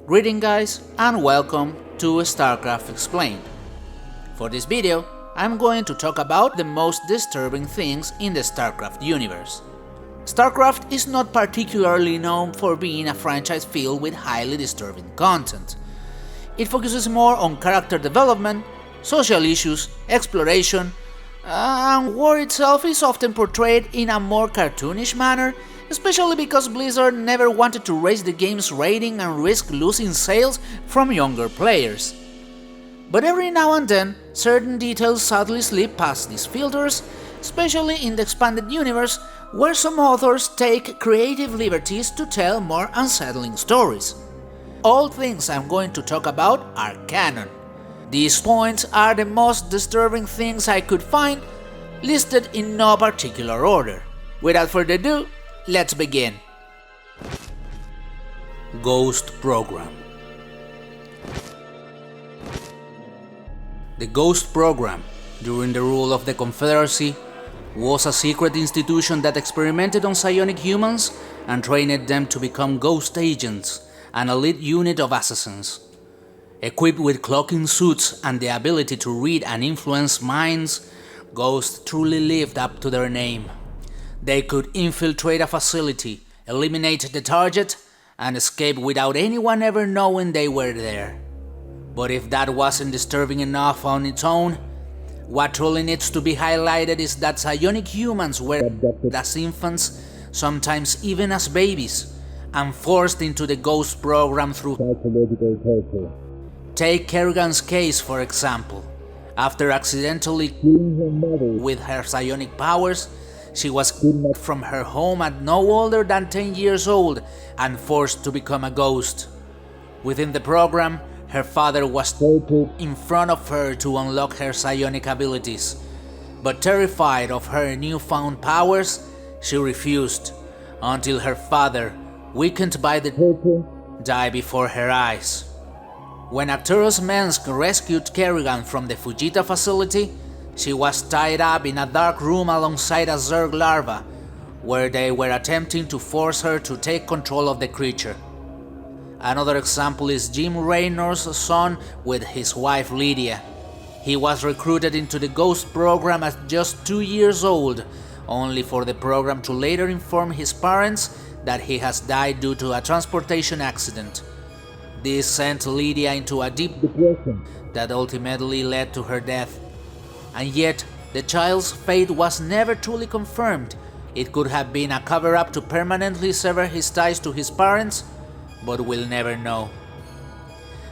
Greetings guys and welcome to StarCraft Explained. For this video, I'm going to talk about the most disturbing things in the StarCraft universe. StarCraft is not particularly known for being a franchise filled with highly disturbing content. It focuses more on character development, social issues, exploration, and war itself is often portrayed in a more cartoonish manner, especially because Blizzard never wanted to raise the game's rating and risk losing sales from younger players. But every now and then, certain details sadly slip past these filters, especially in the expanded universe, where some authors take creative liberties to tell more unsettling stories. All things I'm going to talk about are canon. These points are the most disturbing things I could find, listed in no particular order. Without further ado, let's begin. Ghost Program. The Ghost Program, during the rule of the Confederacy, was a secret institution that experimented on psionic humans and trained them to become ghost agents, an elite unit of assassins. Equipped with cloaking suits and the ability to read and influence minds, ghosts truly lived up to their name. They could infiltrate a facility, eliminate the target, and escape without anyone ever knowing they were there. But if that wasn't disturbing enough on its own, what truly needs to be highlighted is that psionic humans were abducted as infants, sometimes even as babies, and forced into the Ghost Program through psychological torture. Take Kerrigan's case, for example. After accidentally killing her mother with her psionic powers, she was kidnapped from her home at no older than 10 years old and forced to become a ghost. Within the program, her father was tortured in front of her to unlock her psionic abilities. But terrified of her newfound powers, she refused, until her father, weakened by the torture, died before her eyes. When Arcturus Mensk rescued Kerrigan from the Fujita facility, she was tied up in a dark room alongside a Zerg larva, where they were attempting to force her to take control of the creature. Another example is Jim Raynor's son with his wife Lydia. He was recruited into the Ghost Program at just 2 years old, only for the program to later inform his parents that he has died due to a transportation accident. This sent Lydia into a deep depression that ultimately led to her death. And yet, the child's fate was never truly confirmed. It could have been a cover-up to permanently sever his ties to his parents, but we'll never know.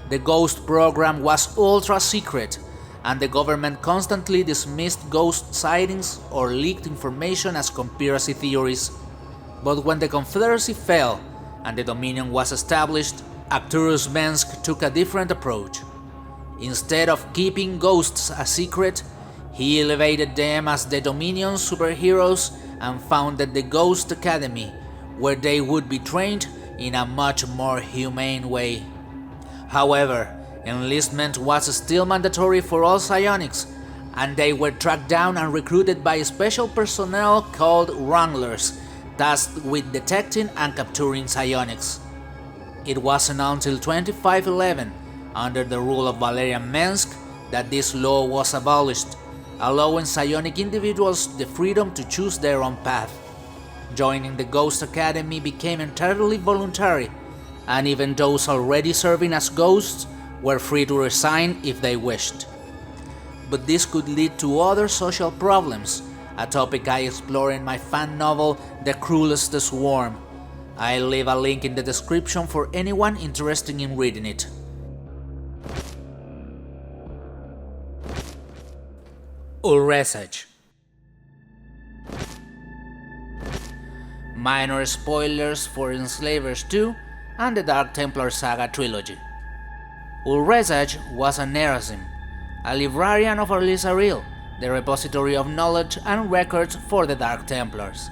The Ghost Program was ultra-secret, and the government constantly dismissed ghost sightings or leaked information as conspiracy theories. But when the Confederacy fell and the Dominion was established, Arcturus Mensk took a different approach. Instead of keeping ghosts a secret, he elevated them as the Dominion's superheroes and founded the Ghost Academy, where they would be trained in a much more humane way. However, enlistment was still mandatory for all psionics, and they were tracked down and recruited by special personnel called Wranglers, tasked with detecting and capturing psionics. It wasn't until 2511, under the rule of Valerian Mensk, that this law was abolished, allowing psionic individuals the freedom to choose their own path. Joining the Ghost Academy became entirely voluntary, and even those already serving as ghosts were free to resign if they wished. But this could lead to other social problems, a topic I explore in my fan novel The Cruelest Swarm. I'll leave a link in the description for anyone interested in reading it. Ulrezaj. Minor spoilers for Enslavers 2 and the Dark Templar Saga trilogy. Ulrezaj was a Nerazim, a librarian of Ulrezaj, the repository of knowledge and records for the Dark Templars.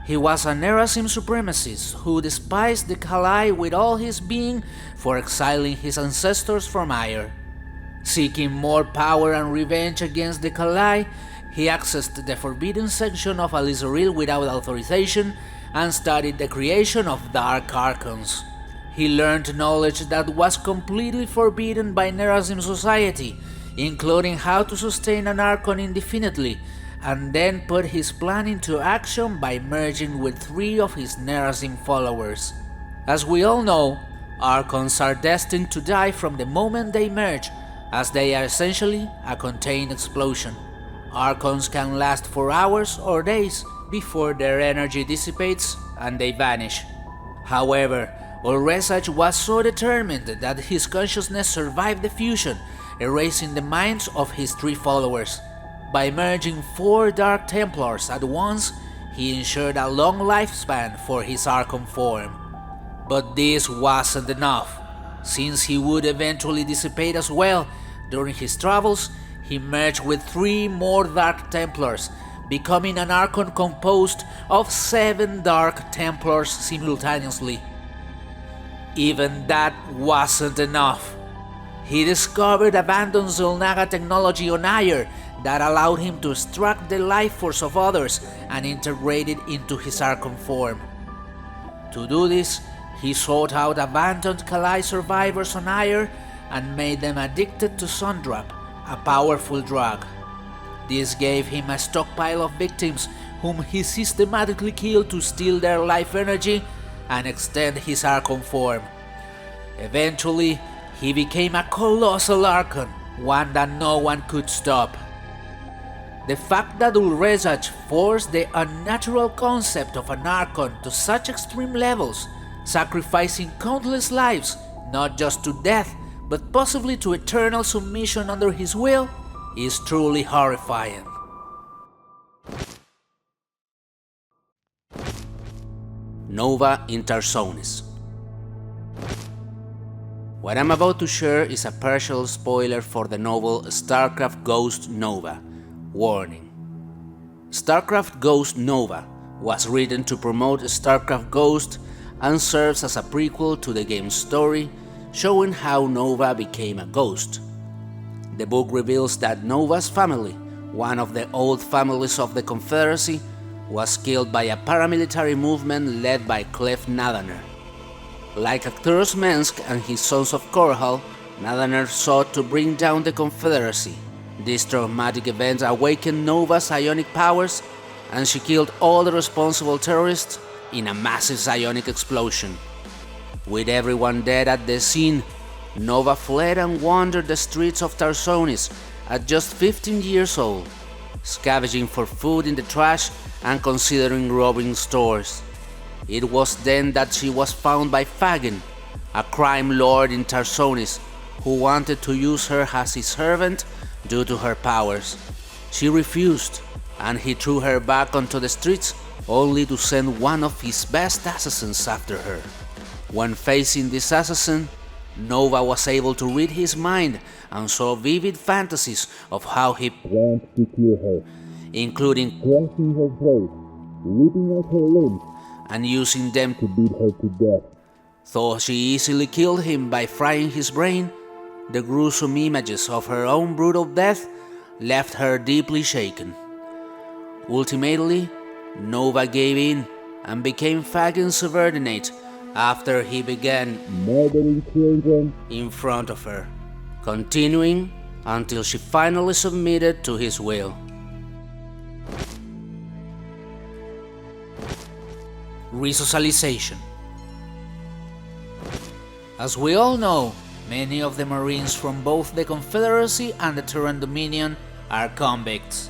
He was a Nerazim supremacist who despised the Khalai with all his being for exiling his ancestors from Aiur. Seeking more power and revenge against the Khalai, he accessed the forbidden section of Ulrezaj without authorization and studied the creation of dark archons. He learned knowledge that was completely forbidden by Nerazim society, including how to sustain an Archon indefinitely, and then put his plan into action by merging with 3 of his Nerazim followers. As we all know, Archons are destined to die from the moment they merge, as they are essentially a contained explosion. Archons can last for hours or days before their energy dissipates and they vanish. However, Ulrezaj was so determined that his consciousness survived the fusion, erasing the minds of his 3 followers. By merging 4 Dark Templars at once, he ensured a long lifespan for his Archon form. But this wasn't enough. Since he would eventually dissipate as well, during his travels, he merged with 3 more Dark Templars, becoming an Archon composed of 7 Dark Templars simultaneously. Even that wasn't enough. He discovered abandoned xel'naga technology on Aiur that allowed him to extract the life force of others and integrate it into his Archon form. To do this, he sought out abandoned Khalai survivors on Aiur and made them addicted to Sundrop, a powerful drug. This gave him a stockpile of victims whom he systematically killed to steal their life energy and extend his Archon form. Eventually, he became a colossal Archon, one that no one could stop. The fact that Ulrezaj forced the unnatural concept of an Archon to such extreme levels, sacrificing countless lives, not just to death, but possibly to eternal submission under his will, is truly horrifying. Nova in Tarsonis. What I'm about to share is a partial spoiler for the novel StarCraft Ghost Nova. Warning. StarCraft Ghost Nova was written to promote StarCraft Ghost and serves as a prequel to the game's story, showing how Nova became a ghost. The book reveals that Nova's family, one of the old families of the Confederacy, was killed by a paramilitary movement led by Clef Nadaner. Like Arcturus Mensk and his Sons of Korhal, Nadaner sought to bring down the Confederacy. This traumatic event awakened Nova's psionic powers, and she killed all the responsible terrorists in a massive psionic explosion. With everyone dead at the scene, Nova fled and wandered the streets of Tarsonis at just 15 years old, scavenging for food in the trash and considering robbing stores. It was then that she was found by Fagin, a crime lord in Tarsonis, who wanted to use her as his servant due to her powers. She refused, and he threw her back onto the streets, only to send one of his best assassins after her. When facing this assassin, Nova was able to read his mind and saw vivid fantasies of how he planned to kill her, including crushing her throat, ripping out her limbs, and using them to beat her to death. Though she easily killed him by frying his brain, the gruesome images of her own brutal death left her deeply shaken. Ultimately, Nova gave in and became Fagin's subordinate after he began murdering children in front of her, continuing until she finally submitted to his will. Resocialization. As we all know, many of the Marines from both the Confederacy and the Terran Dominion are convicts.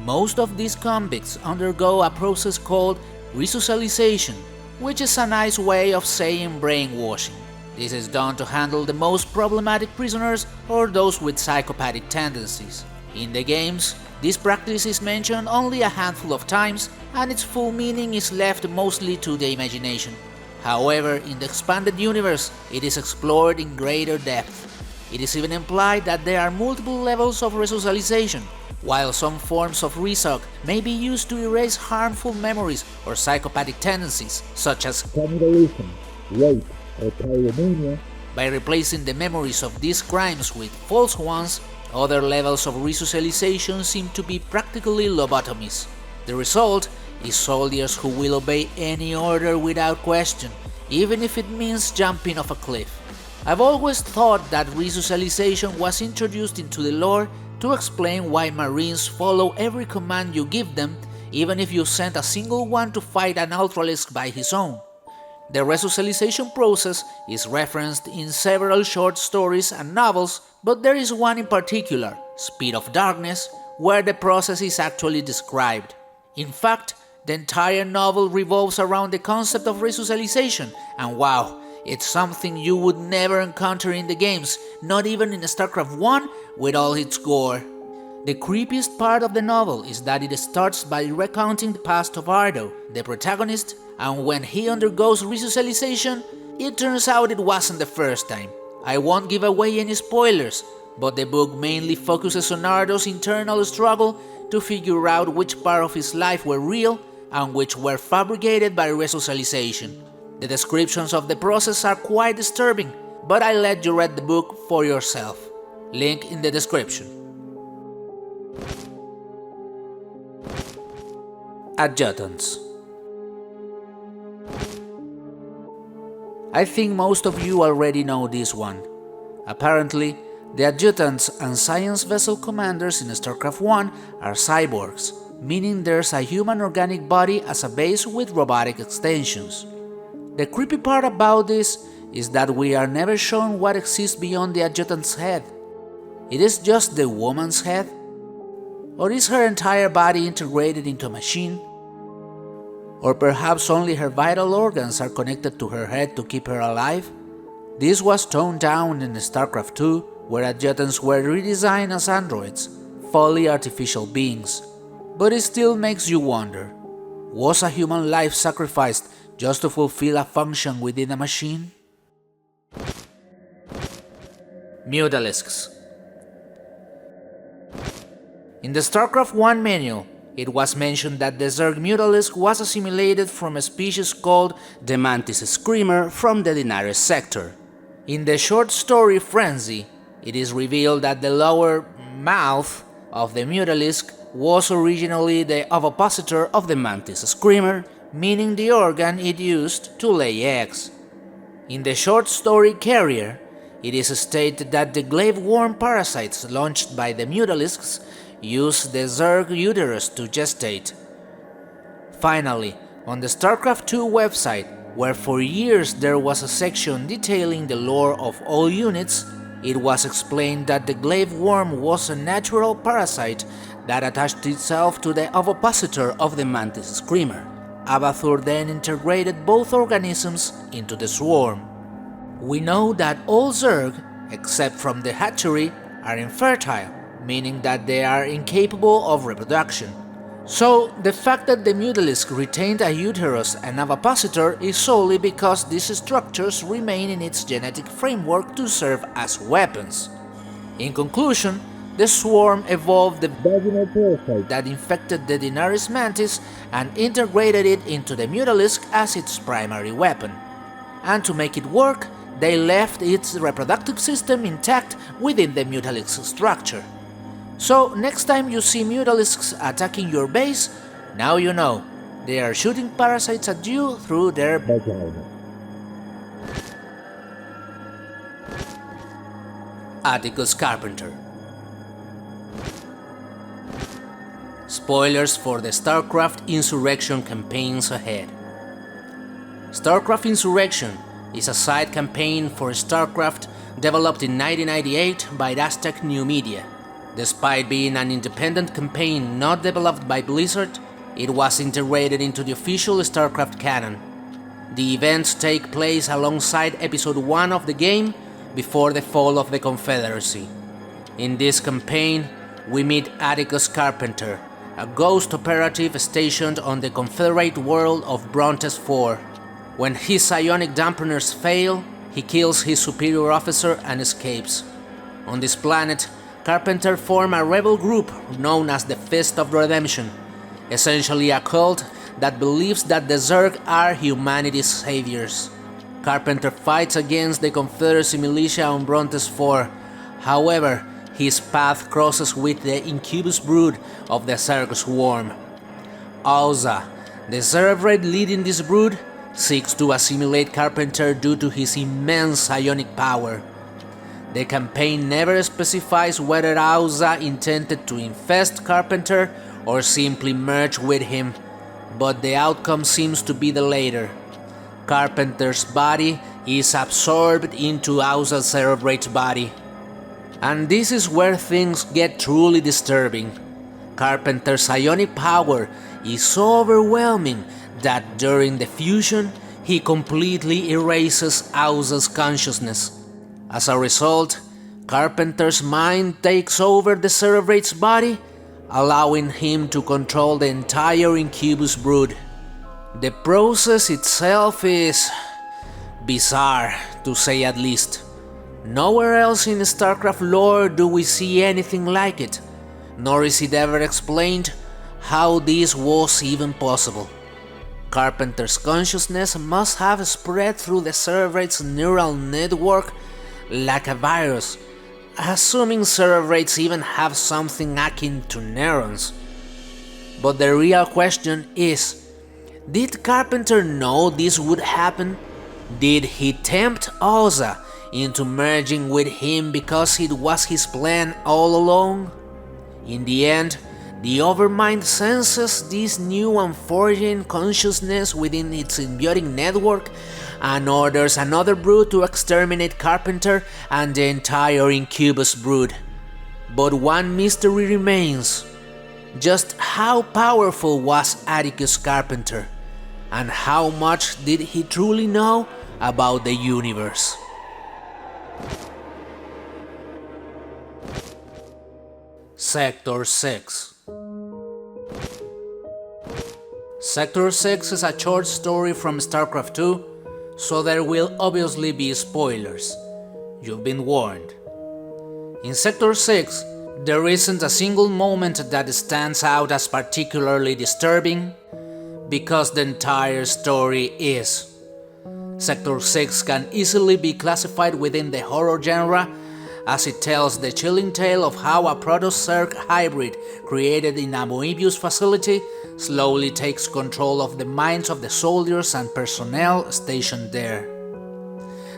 Most of these convicts undergo a process called resocialization, which is a nice way of saying brainwashing. This is done to handle the most problematic prisoners or those with psychopathic tendencies. In the games, this practice is mentioned only a handful of times, and its full meaning is left mostly to the imagination. However, in the expanded universe, it is explored in greater depth. It is even implied that there are multiple levels of resocialization, while some forms of resoc may be used to erase harmful memories or psychopathic tendencies, such as cannibalism, rape, or pyromania. By replacing the memories of these crimes with false ones, other levels of resocialization seem to be practically lobotomies. The result is soldiers who will obey any order without question, even if it means jumping off a cliff. I've always thought that resocialization was introduced into the lore to explain why Marines follow every command you give them, even if you send a single one to fight an Ultralisk by his own. The resocialization process is referenced in several short stories and novels, but there is one in particular, Speed of Darkness, where the process is actually described. In fact, the entire novel revolves around the concept of resocialization, and wow, it's something you would never encounter in the games, not even in StarCraft 1 with all its gore. The creepiest part of the novel is that it starts by recounting the past of Ardo, the protagonist, and when he undergoes resocialization, it turns out it wasn't the first time. I won't give away any spoilers, but the book mainly focuses on Ardo's internal struggle to figure out which part of his life were real and which were fabricated by resocialization. The descriptions of the process are quite disturbing, but I let you read the book for yourself. Link in the description. Adjutants. I think most of you already know this one. Apparently, the Adjutants and Science Vessel Commanders in StarCraft 1 are cyborgs, meaning there's a human organic body as a base with robotic extensions. The creepy part about this is that we are never shown what exists beyond the Adjutant's head. It is just the woman's head? Or is her entire body integrated into a machine? Or perhaps only her vital organs are connected to her head to keep her alive? This was toned down in StarCraft 2, where Adjutants were redesigned as androids, fully artificial beings. But it still makes you wonder, was a human life sacrificed just to fulfill a function within a machine? Mutalisks. In the StarCraft 1 manual, it was mentioned that the Zerg Mutalisk was assimilated from a species called the Mantis Screamer from the Dinaris sector. In the short story Frenzy, it is revealed that the lower mouth of the Mutalisk was originally the ovipositor of the Mantis Screamer, meaning the organ it used to lay eggs. In the short story Carrier, it is stated that the glaive worm parasites launched by the Mutalisks use the Zerg uterus to gestate. Finally, on the StarCraft 2 website, where for years there was a section detailing the lore of all units, it was explained that the glaive worm was a natural parasite that attached itself to the ovipositor of the Mantis Screamer. Abathur then integrated both organisms into the swarm. We know that all Zerg, except from the hatchery, are infertile, meaning that they are incapable of reproduction. So, the fact that the Mutalisk retained a uterus and ovipositor is solely because these structures remain in its genetic framework to serve as weapons. In conclusion, the swarm evolved the vaginal parasite that infected the Dinaris mantis and integrated it into the Mutalisk as its primary weapon. And to make it work, they left its reproductive system intact within the Mutalisk structure. So next time you see Mutalisks attacking your base, now you know, they are shooting parasites at you through their vagina. Atticus Carpenter. Spoilers for the StarCraft Insurrection campaigns ahead. StarCraft Insurrection is a side campaign for StarCraft developed in 1998 by Aztec New Media. Despite being an independent campaign not developed by Blizzard, it was integrated into the official StarCraft canon. The events take place alongside Episode 1 of the game before the fall of the Confederacy. In this campaign, we meet Atticus Carpenter, a ghost operative stationed on the Confederate world of Brontes IV. When his psionic dampeners fail, he kills his superior officer and escapes. On this planet, Carpenter formed a rebel group known as the Fist of Redemption, essentially a cult that believes that the Zerg are humanity's saviors. Carpenter fights against the Confederacy militia on Brontes IV. However, his path crosses with the incubus brood of the Zerg swarm. Auza, the Cerebrate leading this brood, seeks to assimilate Carpenter due to his immense psionic power. The campaign never specifies whether Ulrezaj intended to infest Carpenter or simply merge with him, but the outcome seems to be the latter. Carpenter's body is absorbed into Ulrezaj's cerebrate body. And this is where things get truly disturbing. Carpenter's psionic power is so overwhelming that during the fusion, he completely erases Ulrezaj's consciousness. As a result, Carpenter's mind takes over the cerebrate's body, allowing him to control the entire Incubus brood. The process itself is bizarre, to say at least. Nowhere else in StarCraft lore do we see anything like it, nor is it ever explained how this was even possible. Carpenter's consciousness must have spread through the cerebrate's neural network like a virus, assuming cerebrates even have something akin to neurons. But the real question is, did Carpenter know this would happen? Did he tempt Ulrezaj into merging with him because it was his plan all along? In the end, the Overmind senses this new and foreign consciousness within its symbiotic network and orders another brood to exterminate Carpenter and the entire Incubus brood. But one mystery remains. Just how powerful was Atticus Carpenter? And how much did he truly know about the universe? Sector 6. Sector 6 is a short story from StarCraft 2, so there will obviously be spoilers. You've been warned. In Sector 6, there isn't a single moment that stands out as particularly disturbing, because the entire story is. Sector 6 can easily be classified within the horror genre, as it tells the chilling tale of how a Protoss-Zerg hybrid created in a Moebius facility slowly takes control of the minds of the soldiers and personnel stationed there.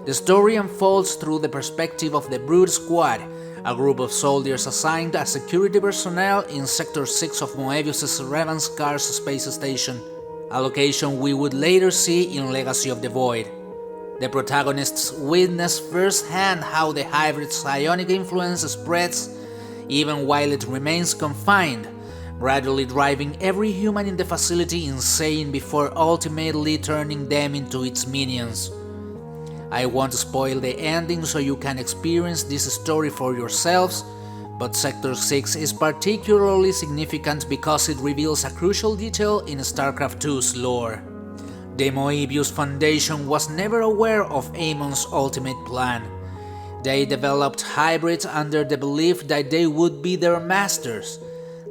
The story unfolds through the perspective of the Brood Squad, a group of soldiers assigned as security personnel in Sector 6 of Moebius' Ravenscar's space station, a location we would later see in Legacy of the Void. The protagonists witness firsthand how the hybrid's psionic influence spreads, even while it remains confined, gradually driving every human in the facility insane before ultimately turning them into its minions. I won't spoil the ending so you can experience this story for yourselves, but Sector 6 is particularly significant because it reveals a crucial detail in StarCraft 2's lore. The Moebius Foundation was never aware of Amon's ultimate plan. They developed hybrids under the belief that they would be their masters,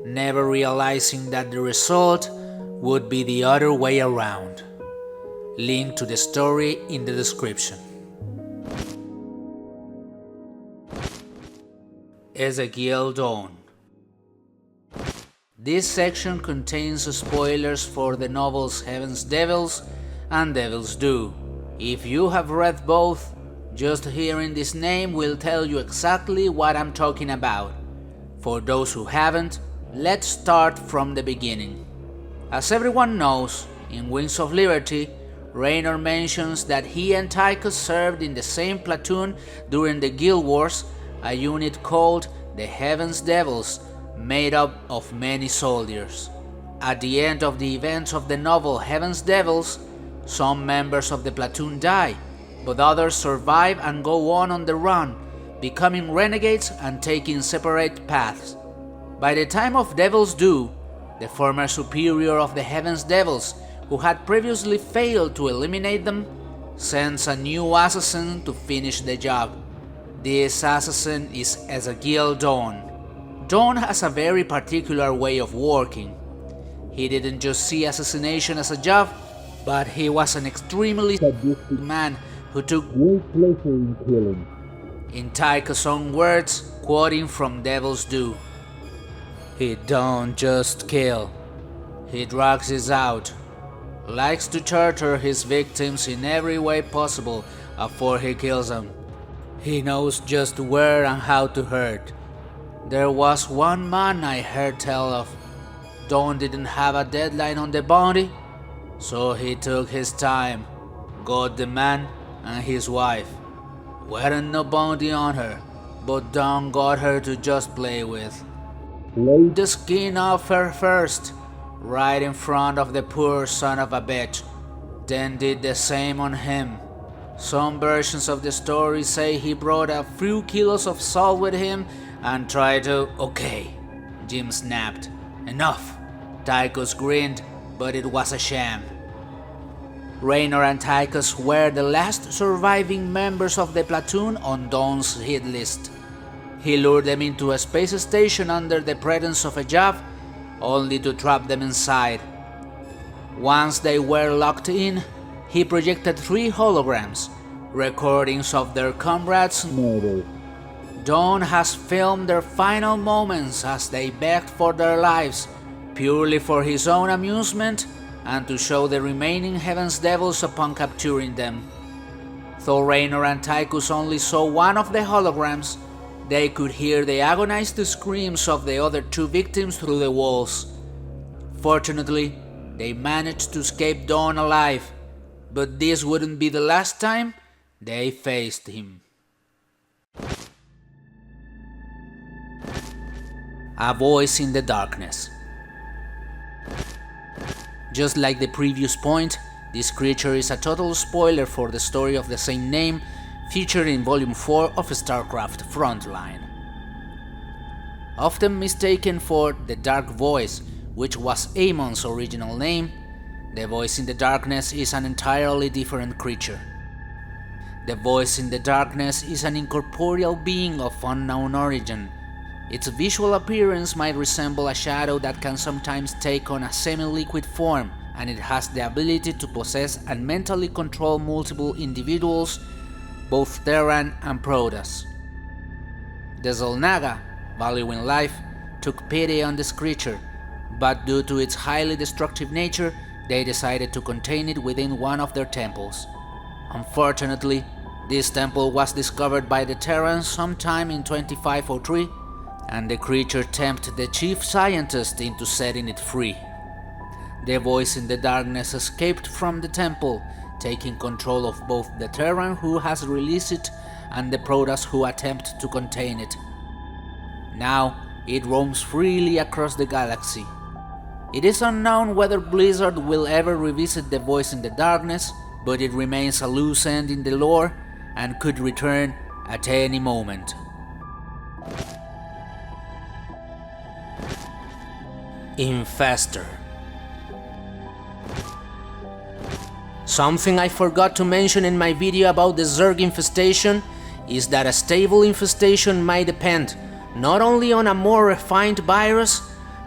never realizing that the result would be the other way around. Link to the story in the description. Ezekiel Daun. This section contains spoilers for the novels Heaven's Devils and Devil's Due. If you have read both, just hearing this name will tell you exactly what I'm talking about. For those who haven't, let's start from the beginning. As everyone knows, in Wings of Liberty, Raynor mentions that he and Tychus served in the same platoon during the Guild Wars, a unit called the Heaven's Devils, made up of many soldiers. At the end of the events of the novel Heaven's Devils, some members of the platoon die, but others survive and go on the run, becoming renegades and taking separate paths. By the time of Devil's Due, the former superior of the Heaven's Devils, who had previously failed to eliminate them, sends a new assassin to finish the job. This assassin is Ezekiel Daun. Daun has a very particular way of working. He didn't just see assassination as a job, but he was an extremely sadistic man who took great pleasure in killing. In Tychus' own words, quoting from Devil's Due, "He don't just kill, he drags us out, likes to torture his victims in every way possible before he kills them. He knows just where and how to hurt. There was one man I heard tell of. Daun didn't have a deadline on the bounty, so he took his time, got the man and his wife. Weren't no bounty on her, but Daun got her to just play with. Laid the skin off her first, right in front of the poor son of a bitch, then did the same on him. Some versions of the story say he brought a few kilos of salt with him and tried to... Okay, Jim snapped. Enough. Atticus grinned, but it was a sham. Raynor and Atticus were the last surviving members of the platoon on Daun's hit list. He lured them into a space station under the presence of a job, only to trap them inside. Once they were locked in, he projected 3 holograms, recordings of their comrades' murder. Daun has filmed their final moments as they begged for their lives, purely for his own amusement and to show the remaining Heaven's Devils upon capturing them. Though Raynor and Atticus only saw one of the holograms, they could hear the agonized screams of the other 2 victims through the walls. Fortunately, they managed to escape Daun alive, but this wouldn't be the last time they faced him. A voice in the darkness. Just like the previous point, this creature is a total spoiler for the story of the same name featured in Volume 4 of StarCraft Frontline. Often mistaken for the Dark Voice, which was Amon's original name, the Voice in the Darkness is an entirely different creature. The Voice in the Darkness is an incorporeal being of unknown origin. Its visual appearance might resemble a shadow that can sometimes take on a semi-liquid form, and it has the ability to possess and mentally control multiple individuals, both Terran and Protoss. The xel'naga, valuing life, took pity on this creature, but due to its highly destructive nature, they decided to contain it within one of their temples. Unfortunately, this temple was discovered by the Terrans sometime in 2503, and the creature tempted the chief scientist into setting it free. The Voice in the Darkness escaped from the temple, taking control of both the Terran who has released it and the Protoss who attempt to contain it. Now, it roams freely across the galaxy. It is unknown whether Blizzard will ever revisit the Voice in the Darkness, but it remains a loose end in the lore and could return at any moment. Infestor. Something I forgot to mention in my video about the Zerg infestation is that a stable infestation might depend not only on a more refined virus,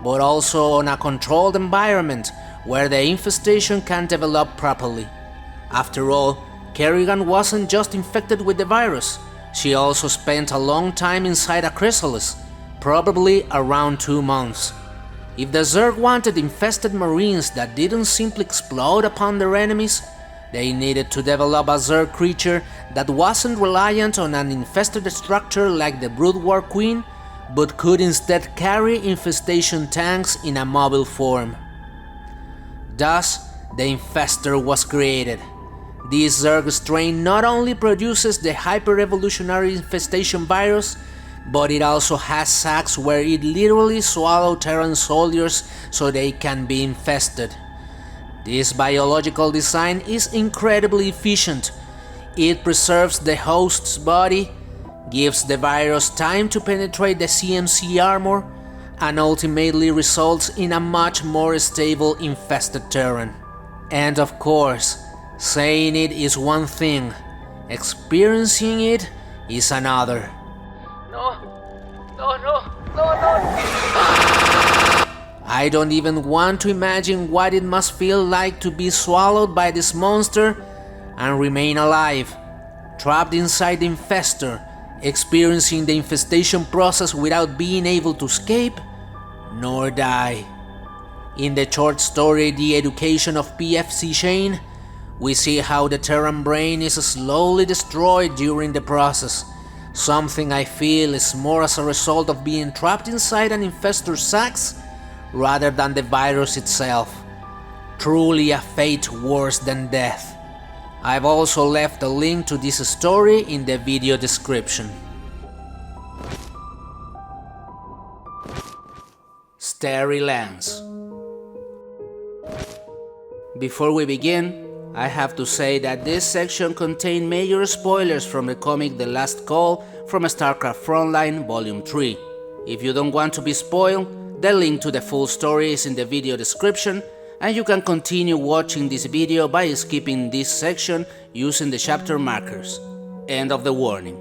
but also on a controlled environment where the infestation can develop properly. After all, Kerrigan wasn't just infected with the virus, she also spent a long time inside a chrysalis, probably around 2 months. If the Zerg wanted infested marines that didn't simply explode upon their enemies, they needed to develop a Zerg creature that wasn't reliant on an infested structure like the Brood War Queen, but could instead carry infestation tanks in a mobile form. Thus, the Infestor was created. This Zerg strain not only produces the hyper-evolutionary infestation virus, but it also has sacs where it literally swallows Terran soldiers so they can be infested. This biological design is incredibly efficient. It preserves the host's body, gives the virus time to penetrate the CMC armor, and ultimately results in a much more stable infested Terran. And of course, saying it is one thing, experiencing it is another. No. I don't even want to imagine what it must feel like to be swallowed by this monster and remain alive, trapped inside the Infestor, experiencing the infestation process without being able to escape nor die. In the short story The Education of PFC Shane, we see how the Terran brain is slowly destroyed during the process, something I feel is more as a result of being trapped inside an infestor sacs rather than the virus itself. Truly a fate worse than death. I've also left a link to this story in the video description. Starry Lance. Before we begin, I have to say that this section contains major spoilers from the comic The Last Call from StarCraft Frontline Volume 3. If you don't want to be spoiled, the link to the full story is in the video description, and you can continue watching this video by skipping this section using the chapter markers. End of the warning.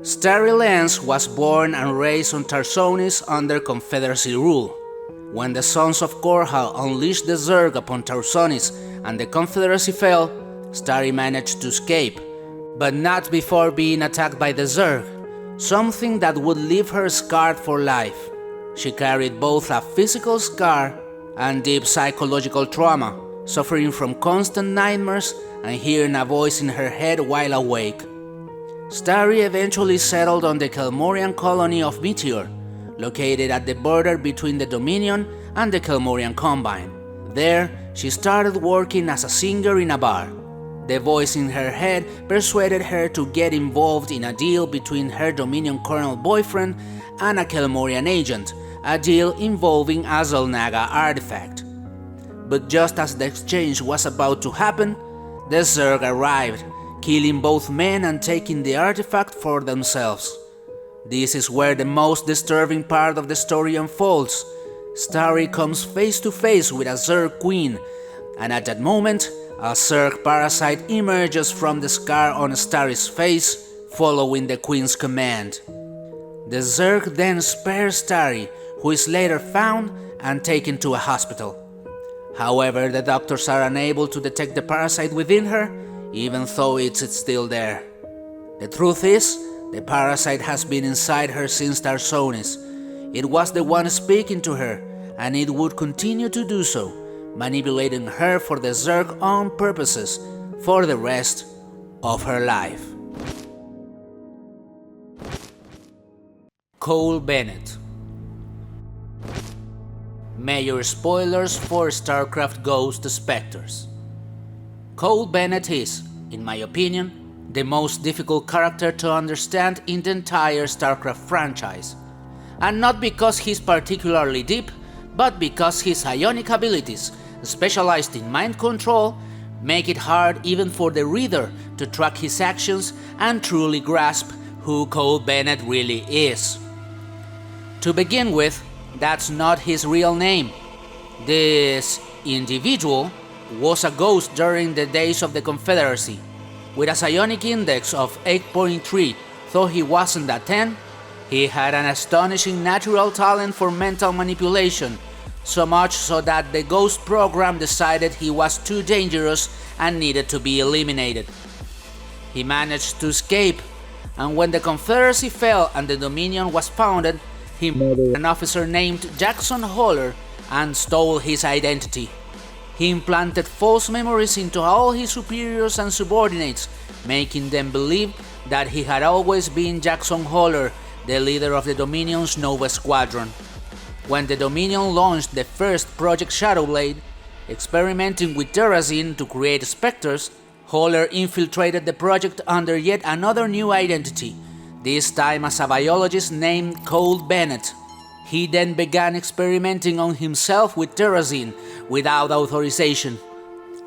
Starry Lance was born and raised on Tarsonis under Confederacy rule. When the Sons of Korhal unleashed the Zerg upon Tarsonis and the Confederacy fell, Starry managed to escape, but not before being attacked by the Zerg, something that would leave her scarred for life. She carried both a physical scar and deep psychological trauma, suffering from constant nightmares and hearing a voice in her head while awake. Starry eventually settled on the Kelmorian colony of Meteor, located at the border between the Dominion and the Kelmorian Combine. There, she started working as a singer in a bar. The voice in her head persuaded her to get involved in a deal between her Dominion Colonel boyfriend and a Kelmorian agent, a deal involving a xel'naga artifact. But just as the exchange was about to happen, the Zerg arrived, killing both men and taking the artifact for themselves. This is where the most disturbing part of the story unfolds. Starry comes face to face with a Zerg queen, and at that moment, a Zerg parasite emerges from the scar on Starry's face, following the queen's command. The Zerg then spares Starry, who is later found and taken to a hospital. However, the doctors are unable to detect the parasite within her, even though it's still there. The truth is, the parasite has been inside her since Tarsonis. It was the one speaking to her, and it would continue to do so, manipulating her for the Zerg's own purposes for the rest of her life. Cole Bennet. Major spoilers for StarCraft Ghost Spectres. Cole Bennet is, in my opinion, the most difficult character to understand in the entire StarCraft franchise. And not because he's particularly deep, but because his psionic abilities, specialized in mind control, make it hard even for the reader to track his actions and truly grasp who Cole Bennet really is. To begin with, that's not his real name. This individual was a ghost during the days of the Confederacy. With a psionic index of 8.3, though he wasn't a 10, he had an astonishing natural talent for mental manipulation, so much so that the Ghost program decided he was too dangerous and needed to be eliminated. He managed to escape, and when the Confederacy fell and the Dominion was founded, he murdered an officer named Jackson Holler and stole his identity. He implanted false memories into all his superiors and subordinates, making them believe that he had always been Jackson Holler, the leader of the Dominion's Nova Squadron. When the Dominion launched the first Project Shadowblade, experimenting with Terrazine to create specters, Holler infiltrated the project under yet another new identity, this time as a biologist named Cole Bennet. He then began experimenting on himself with Terrazine without authorization.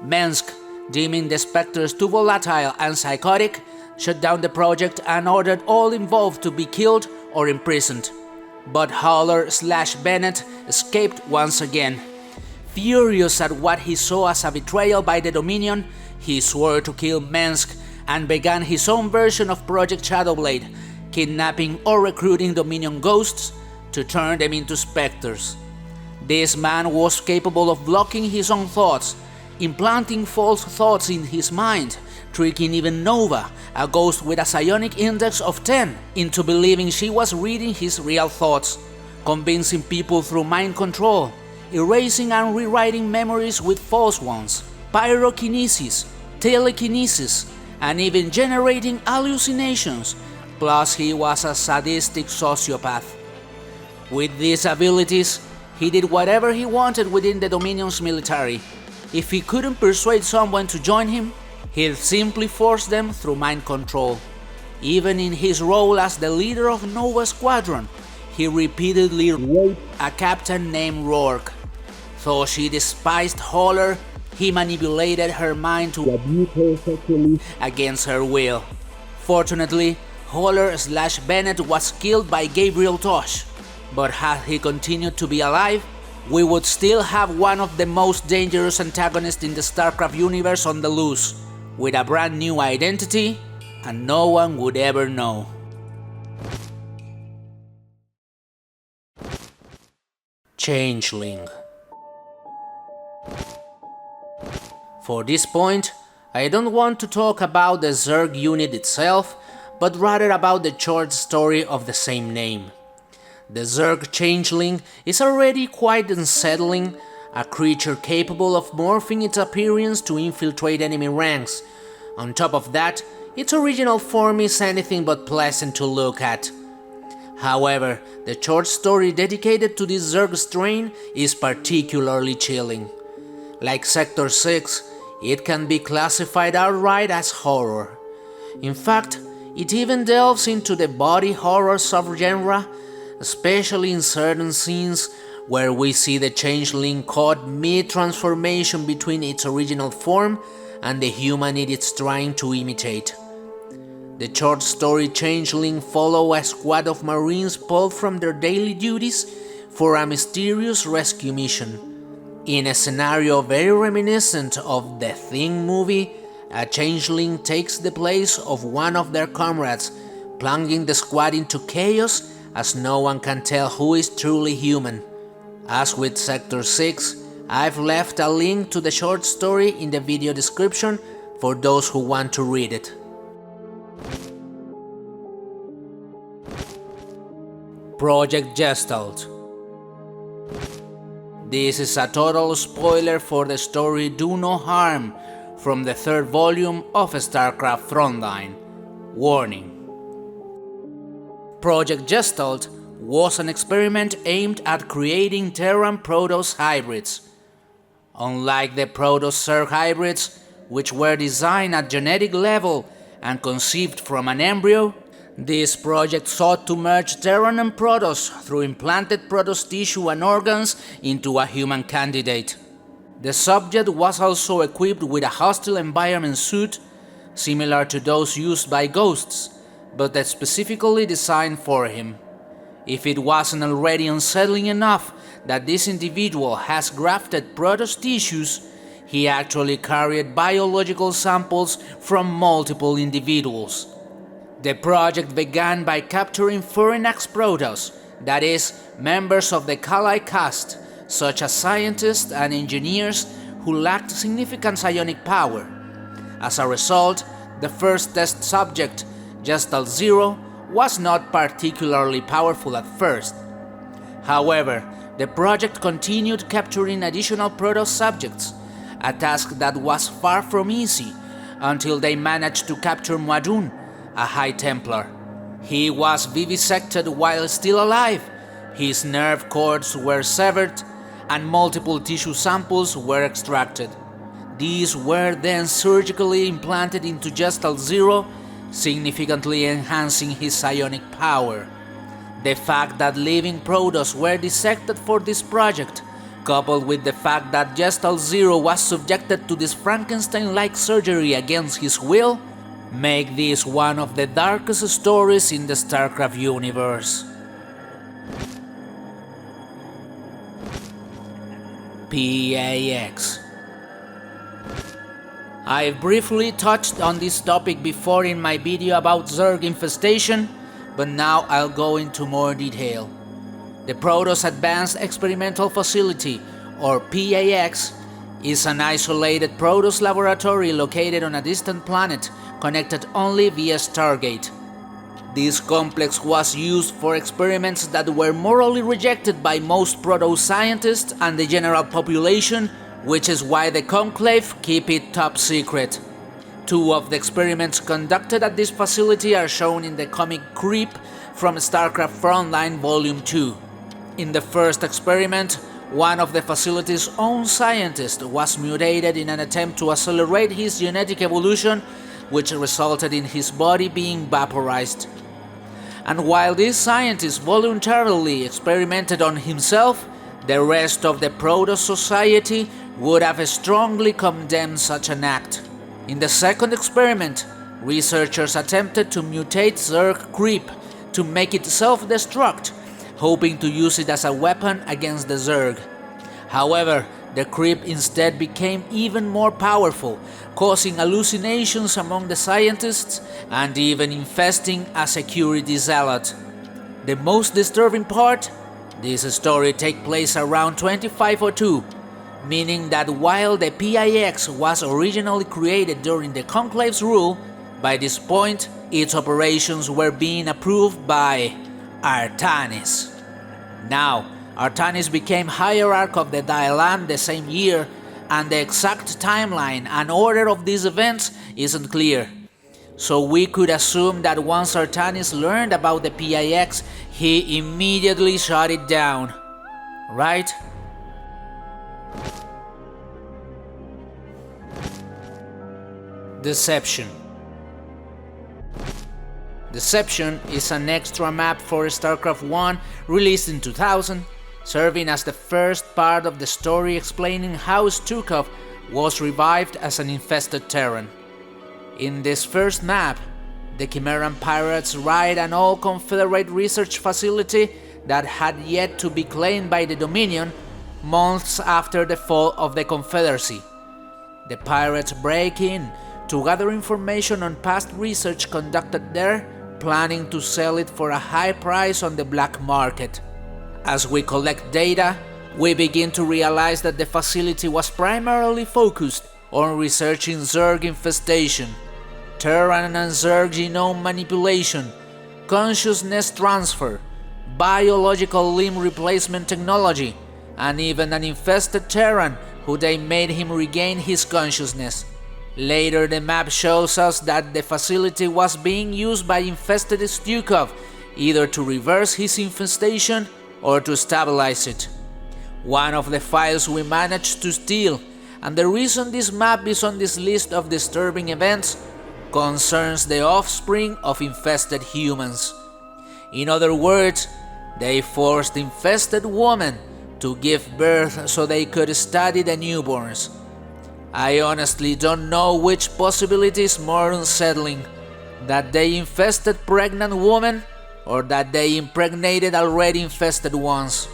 Mensk, deeming the specters too volatile and psychotic, shut down the project and ordered all involved to be killed or imprisoned. But Holler/Bennet escaped once again. Furious at what he saw as a betrayal by the Dominion, he swore to kill Mensk and began his own version of Project Shadowblade, kidnapping or recruiting Dominion ghosts to turn them into specters. This man was capable of blocking his own thoughts, implanting false thoughts in his mind, tricking even Nova, a ghost with a psionic index of 10, into believing she was reading his real thoughts. convincing people through mind control, erasing and rewriting memories with false ones, pyrokinesis, telekinesis, and even generating hallucinations. Plus, he was a sadistic sociopath. With these abilities, he did whatever he wanted within the Dominion's military. If he couldn't persuade someone to join him, he'd simply force them through mind control. Even in his role as the leader of Nova Squadron, he repeatedly raped a captain named Rourke. Though she despised Holler, he manipulated her mind to abuse her sexually against her will. Fortunately, Holler/Bennet was killed by Gabriel Tosh, but had he continued to be alive, we would still have one of the most dangerous antagonists in the StarCraft universe on the loose, with a brand new identity, and no one would ever know. Changeling. For this point, I don't want to talk about the Zerg unit itself, but rather about the short story of the same name. The Zerg Changeling is already quite unsettling, a creature capable of morphing its appearance to infiltrate enemy ranks. On top of that, its original form is anything but pleasant to look at. However, the short story dedicated to this Zerg strain is particularly chilling. Like Sector 6, it can be classified outright as horror. In fact, it even delves into the body horror subgenre, especially in certain scenes where we see the Changeling caught mid-transformation between its original form and the human it is trying to imitate. The short story Changeling follows a squad of Marines pulled from their daily duties for a mysterious rescue mission. In a scenario very reminiscent of the Thing movie, a Changeling takes the place of one of their comrades, plunging the squad into chaos as no one can tell who is truly human. As with Sector 6, I've left a link to the short story in the video description for those who want to read it. Project Gestalt. This is a total spoiler for the story Do No Harm from the third volume of StarCraft Frontline. Warning. Project Gestalt was an experiment aimed at creating Terran-Protoss hybrids. Unlike the Protoss-Zerg hybrids, which were designed at genetic level and conceived from an embryo, this project sought to merge Terran and Protoss through implanted Protoss tissue and organs into a human candidate. The subject was also equipped with a hostile environment suit, similar to those used by Ghosts, but that's specifically designed for him. If it wasn't already unsettling enough that this individual has grafted Protoss tissues, he actually carried biological samples from multiple individuals. The project began by capturing foreign ex-Protoss, that is, members of the Kali caste, such as scientists and engineers who lacked significant psionic power. As a result, the first test subject, Gestalt 0, was not particularly powerful at first. However, the project continued capturing additional Protoss subjects, a task that was far from easy, until they managed to capture Muad'Dib, a High Templar. He was vivisected while still alive, his nerve cords were severed, and multiple tissue samples were extracted. These were then surgically implanted into Gestalt 0, significantly enhancing his psionic power. The fact that living Protoss were dissected for this project, coupled with the fact that Gestalt 0 was subjected to this Frankenstein-like surgery against his will, make this one of the darkest stories in the StarCraft universe. PAX. I've briefly touched on this topic before in my video about Zerg infestation, but now I'll go into more detail. The Protoss Advanced Experimental Facility, or PAX, is an isolated Protoss laboratory located on a distant planet connected only via Stargate. This complex was used for experiments that were morally rejected by most proto-scientists and the general population, which is why the Conclave keep it top secret. 2 of the experiments conducted at this facility are shown in the comic Creep from StarCraft Frontline Volume 2. In the first experiment, one of the facility's own scientists was mutated in an attempt to accelerate his genetic evolution, which resulted in his body being vaporized. And while this scientist voluntarily experimented on himself, the rest of the proto-society would have strongly condemned such an act. In the second experiment, researchers attempted to mutate Zerg Creep to make it self-destruct, hoping to use it as a weapon against the Zerg. However, the Creep instead became even more powerful, causing hallucinations among the scientists and even infesting a security zealot. The most disturbing part? This story takes place around 2502, meaning that while the PIX was originally created during the Conclave's rule, by this point its operations were being approved by Artanis. Now, Artanis became hierarch of the Daelan the same year, and the exact timeline and order of these events isn't clear. So we could assume that once Artanis learned about the PIX, he immediately shut it down. Right? Deception. Deception is an extra map for StarCraft 1 released in 2000, serving as the first part of the story explaining how Stukov was revived as an infested Terran. In this first map, the Chimeran pirates raid an old Confederate research facility that had yet to be claimed by the Dominion months after the fall of the Confederacy. The pirates break in to gather information on past research conducted there, planning to sell it for a high price on the black market. As we collect data, we begin to realize that the facility was primarily focused on researching Zerg infestation, Terran and Zerg genome manipulation, consciousness transfer, biological limb replacement technology, and even an infested Terran who they made him regain his consciousness. Later, the map shows us that the facility was being used by infested Stukov, either to reverse his infestation or to stabilize it. One of the files we managed to steal, and the reason this map is on this list of disturbing events, concerns the offspring of infested humans. In other words, they forced infested women to give birth so they could study the newborns. I honestly don't know which possibility is more unsettling, that they infested pregnant women or that they impregnated already infested ones.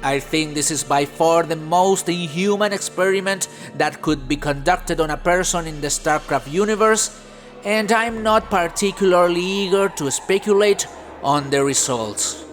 I think this is by far the most inhuman experiment that could be conducted on a person in the StarCraft universe, and I'm not particularly eager to speculate on the results.